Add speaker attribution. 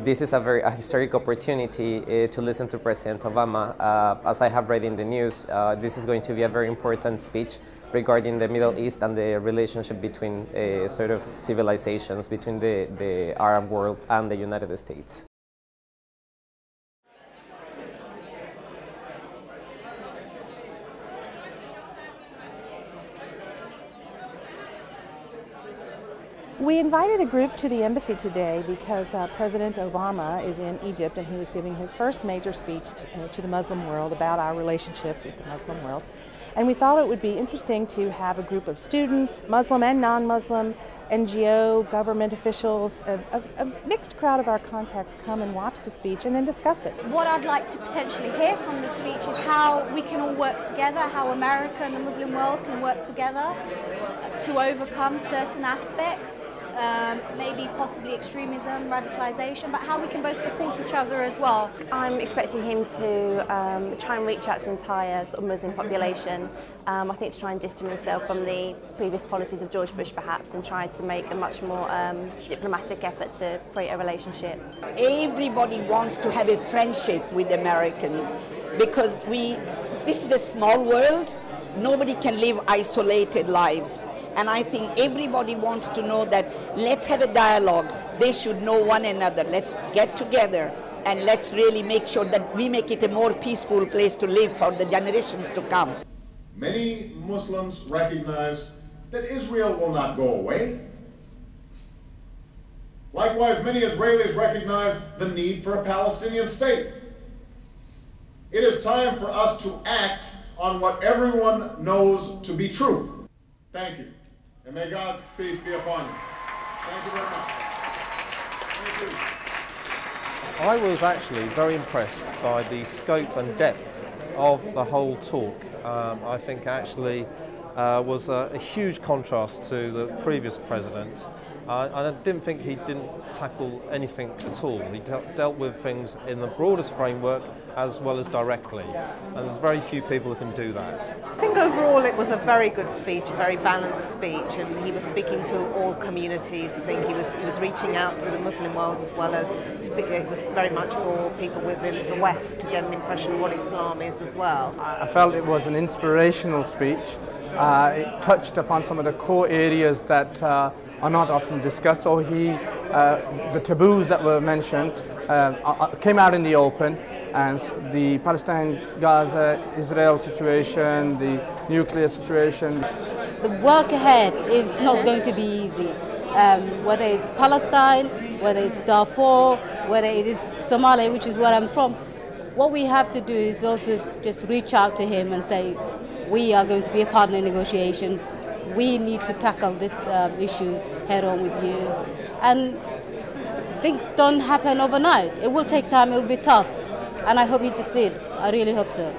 Speaker 1: This is a historic opportunity to listen to President Obama. As I have read in the news, this is going to be a very important speech regarding the Middle East and the relationship between sort of civilizations between the Arab world and the United States.
Speaker 2: We invited a group to the embassy today because President Obama is in Egypt and he was giving his first major speech to the Muslim world about our relationship with the Muslim world. And we thought it would be interesting to have a group of students, Muslim and non-Muslim, NGO, government officials, a mixed crowd of our contacts come and watch the speech and then discuss it.
Speaker 3: What I'd like to potentially hear from the speech is how we can all work together, how America and the Muslim world can work together to overcome certain aspects. Maybe possibly extremism, radicalization, but how we can both support each other as well.
Speaker 4: I'm expecting him to try and reach out to the entire sort of Muslim population. I think to try and distance himself from the previous policies of George Bush perhaps and try to make a much more diplomatic effort to create a relationship.
Speaker 5: Everybody wants to have a friendship with Americans because this is a small world. Nobody can live isolated lives. And I think everybody wants to know that let's have a dialogue. They should know one another. Let's get together and let's really make sure that we make it a more peaceful place to live for the generations to come.
Speaker 6: Many Muslims recognize that Israel will not go away. Likewise, many Israelis recognize the need for a Palestinian state. It is time for us to act on what everyone knows to be true. Thank you. And may God's peace be upon you. Thank you very much. Thank you.
Speaker 7: I was actually very impressed by the scope and depth of the whole talk. I think actually was a huge contrast to the previous president. I didn't think he didn't tackle anything at all. He dealt with things in the broadest framework as well as directly, and there's very few people who can do that.
Speaker 8: I think overall it was a very good speech, a very balanced speech, and he was speaking to all communities. I think he was reaching out to the Muslim world as well as it was very much for people within the West to get an impression of what Islam is as well.
Speaker 9: I felt it was an inspirational speech. It touched upon some of the core areas that are not often discussed, or the taboos that were mentioned came out in the open, and the Palestine-Gaza-Israel situation, the nuclear situation.
Speaker 10: The work ahead is not going to be easy, whether it's Palestine, whether it's Darfur, whether it is Somalia, which is where I'm from. What we have to do is also just reach out to him and say, we are going to be a partner in negotiations. We need to tackle this issue head on with you. And things don't happen overnight. It will take time, it will be tough. And I hope he succeeds. I really hope so.